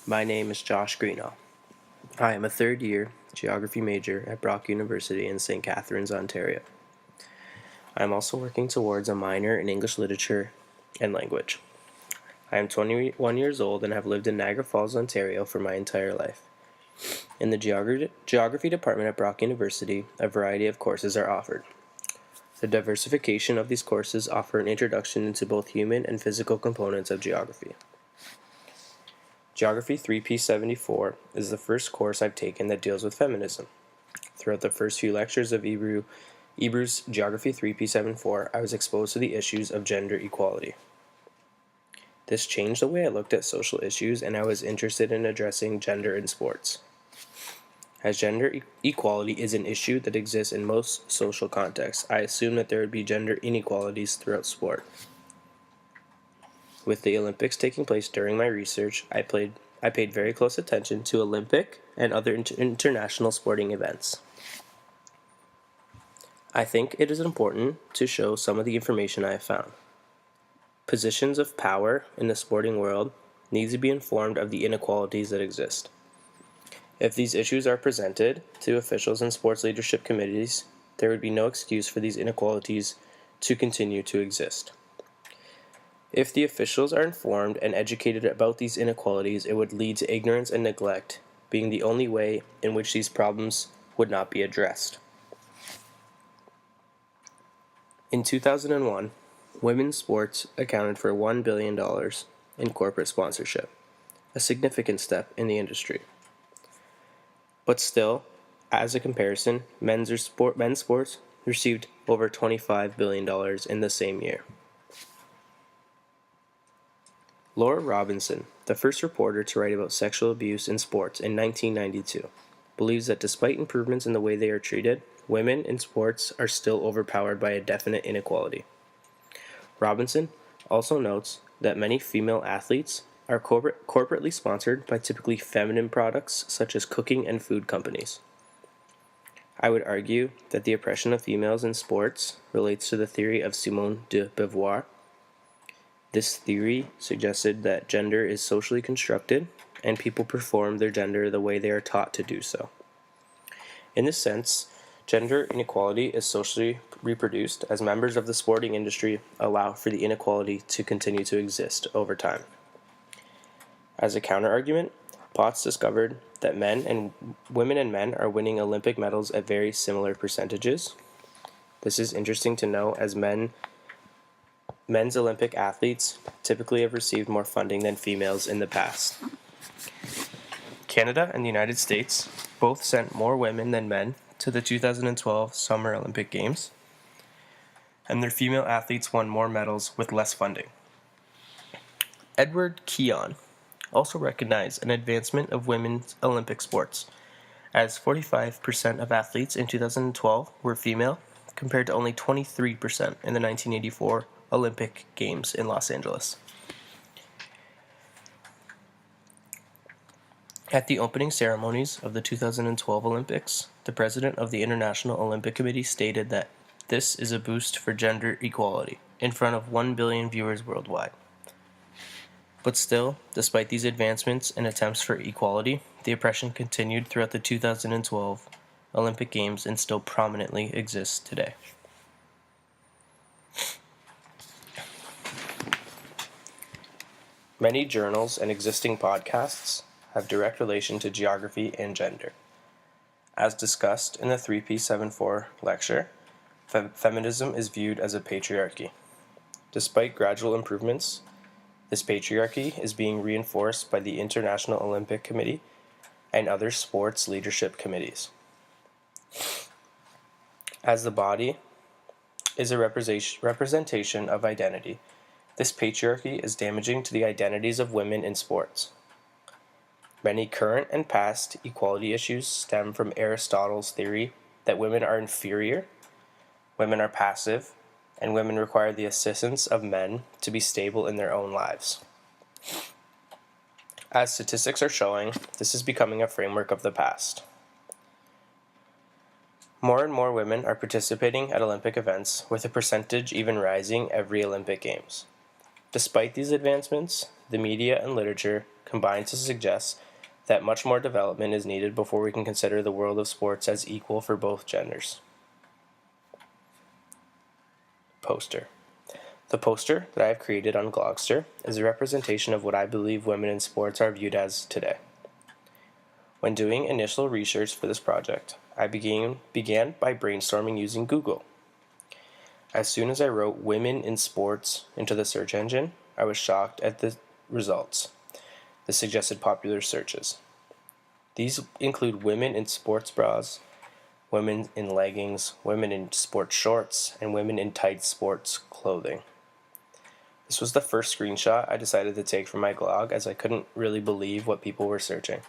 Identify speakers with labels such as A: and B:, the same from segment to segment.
A: My name is Josh Greenough. I am a third-year geography major at Brock University in St. Catharines, Ontario. I am also working towards a minor in English literature and language. I am 21 years old and have lived in Niagara Falls, Ontario for my entire life. In the geography department at Brock University, a variety of courses are offered. The diversification of these courses offer an introduction into both human and physical components of geography. Geography 3P74 is the first course I've taken that deals with feminism. Throughout the first few lectures of Ebru's Geography 3P74, I was exposed to the issues of gender equality. This changed the way I looked at social issues, and I was interested in addressing gender in sports. As gender equality is an issue that exists in most social contexts, I assumed that there would be gender inequalities throughout sport. With the Olympics taking place during my research, I paid very close attention to Olympic and other international sporting events. I think it is important to show some of the information I have found. Positions of power in the sporting world need to be informed of the inequalities that exist. If these issues are presented to officials in sports leadership committees, there would be no excuse for these inequalities to continue to exist. If the officials are informed and educated about these inequalities, it would lead to ignorance and neglect being the only way in which these problems would not be addressed. In 2001, women's sports accounted for $1 billion in corporate sponsorship, a significant step in the industry. But still, as a comparison, men's sports received over $25 billion in the same year. Laura Robinson, the first reporter to write about sexual abuse in sports in 1992, believes that despite improvements in the way they are treated, women in sports are still overpowered by a definite inequality. Robinson also notes that many female athletes are corporately sponsored by typically feminine products such as cooking and food companies. I would argue that the oppression of females in sports relates to the theory of Simone de Beauvoir. This theory suggested that gender is socially constructed and people perform their gender the way they are taught to do so. In this sense, gender inequality is socially reproduced as members of the sporting industry allow for the inequality to continue to exist over time. As a counterargument, Potts discovered that women and men are winning Olympic medals at very similar percentages. This is interesting to know as men's Olympic athletes typically have received more funding than females in the past. Canada and the United States both sent more women than men to the 2012 Summer Olympic Games, and their female athletes won more medals with less funding. Edward Keon also recognized an advancement of women's Olympic sports, as 45% of athletes in 2012 were female, compared to only 23% in the 1984 Olympic Games in Los Angeles. At the opening ceremonies of the 2012 Olympics, the president of the International Olympic Committee stated that this is a boost for gender equality in front of 1 billion viewers worldwide. But still, despite these advancements and attempts for equality, the oppression continued throughout the 2012 Olympic Games and still prominently exists today. Many journals and existing podcasts have direct relation to geography and gender. As discussed in the 3P74 lecture, feminism is viewed as a patriarchy. Despite gradual improvements, this patriarchy is being reinforced by the International Olympic Committee and other sports leadership committees. As the body is a representation of identity, this patriarchy is damaging to the identities of women in sports. Many current and past equality issues stem from Aristotle's theory that women are inferior, women are passive, and women require the assistance of men to be stable in their own lives. As statistics are showing, this is becoming a framework of the past. More and more women are participating at Olympic events, with the percentage even rising every Olympic Games. Despite these advancements, the media and literature combine to suggest that much more development is needed before we can consider the world of sports as equal for both genders. Poster. The poster that I have created on Glogster is a representation of what I believe women in sports are viewed as today. When doing initial research for this project, I began by brainstorming using Google. As soon as I wrote "women in sports" into the search engine, I was shocked at the results, the suggested popular searches. These include women in sports bras, women in leggings, women in sports shorts, and women in tight sports clothing. This was the first screenshot I decided to take from my blog, as I couldn't really believe what people were searching.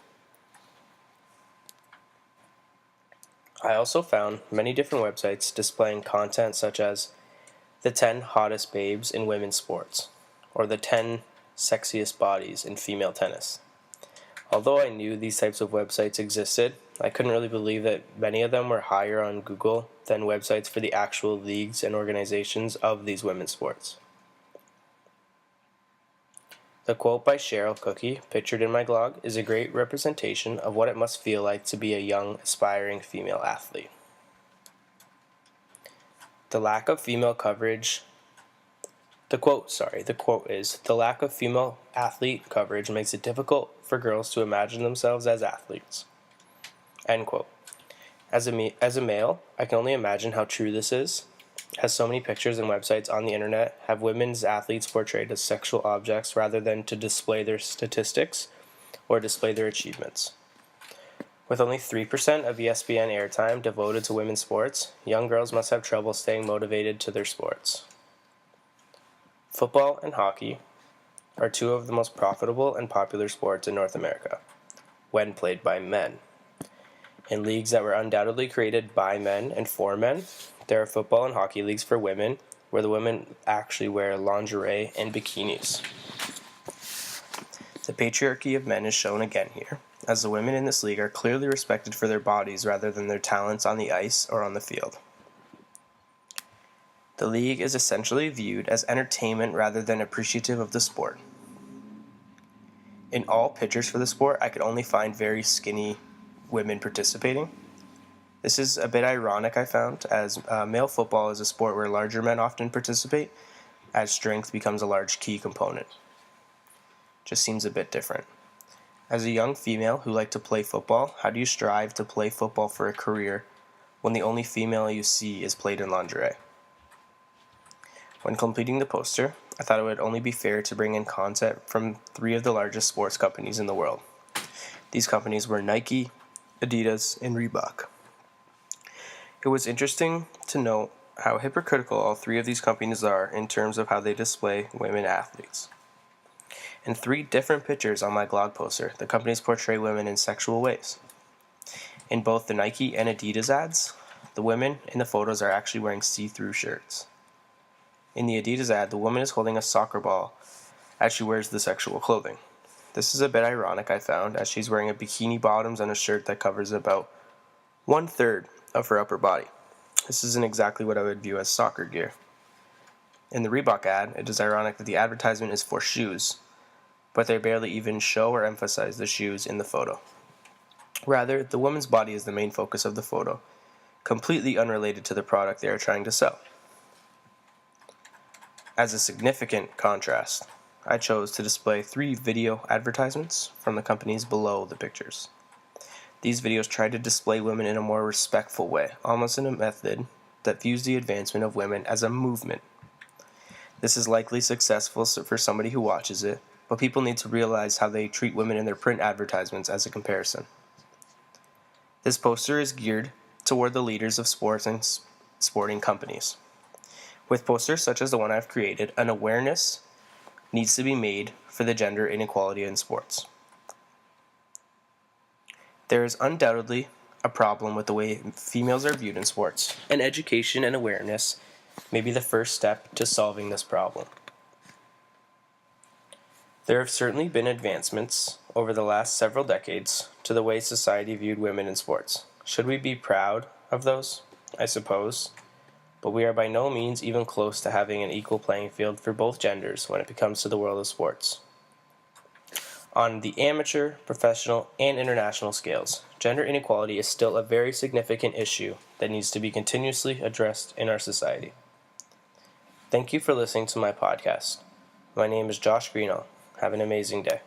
A: I also found many different websites displaying content such as the 10 hottest babes in women's sports, or the 10 sexiest bodies in female tennis. Although I knew these types of websites existed, I couldn't really believe that many of them were higher on Google than websites for the actual leagues and organizations of these women's sports. The quote by Cheryl Cookie, pictured in my blog, is a great representation of what it must feel like to be a young, aspiring female athlete. The lack of female coverage. The quote is, "The lack of female athlete coverage makes it difficult for girls to imagine themselves as athletes." End quote. As a male, I can only imagine how true this is, as so many pictures and websites on the internet have women's athletes portrayed as sexual objects rather than to display their statistics or display their achievements. With only 3% of ESPN airtime devoted to women's sports, young girls must have trouble staying motivated to their sports. Football and hockey are two of the most profitable and popular sports in North America, when played by men. In leagues that were undoubtedly created by men and for men, there are football and hockey leagues for women, where the women actually wear lingerie and bikinis. The patriarchy of men is shown again here, as the women in this league are clearly respected for their bodies rather than their talents on the ice or on the field. The league is essentially viewed as entertainment rather than appreciative of the sport. In all pictures for the sport, I could only find very skinny women participating. This is a bit ironic, I found, as male football is a sport where larger men often participate, as strength becomes a large key component. Just seems a bit different. As a young female who liked to play football, how do you strive to play football for a career when the only female you see is played in lingerie? When completing the poster, I thought it would only be fair to bring in content from 3 of the largest sports companies in the world. These companies were Nike, Adidas, and Reebok. It was interesting to note how hypocritical all 3 of these companies are in terms of how they display women athletes. In 3 different pictures on my blog poster, the companies portray women in sexual ways. In both the Nike and Adidas ads, the women in the photos are actually wearing see-through shirts. In the Adidas ad, the woman is holding a soccer ball as she wears the sexual clothing. This is a bit ironic, I found, as she's wearing a bikini bottoms and a shirt that covers about 1/3 of her upper body. This isn't exactly what I would view as soccer gear. In the Reebok ad, it is ironic that the advertisement is for shoes, but they barely even show or emphasize the shoes in the photo. Rather, the woman's body is the main focus of the photo, completely unrelated to the product they are trying to sell. As a significant contrast, I chose to display 3 video advertisements from the companies below the pictures. These videos try to display women in a more respectful way, almost in a method that views the advancement of women as a movement. This is likely successful for somebody who watches it, but people need to realize how they treat women in their print advertisements as a comparison. This poster is geared toward the leaders of sports and sporting companies. With posters such as the one I've created, an awareness needs to be made for the gender inequality in sports. There is undoubtedly a problem with the way females are viewed in sports, and education and awareness may be the first step to solving this problem. There have certainly been advancements over the last several decades to the way society viewed women in sports. Should we be proud of those? I suppose. But we are by no means even close to having an equal playing field for both genders when it comes to the world of sports. On the amateur, professional, and international scales, gender inequality is still a very significant issue that needs to be continuously addressed in our society. Thank you for listening to my podcast. My name is Josh Greeno. Have an amazing day.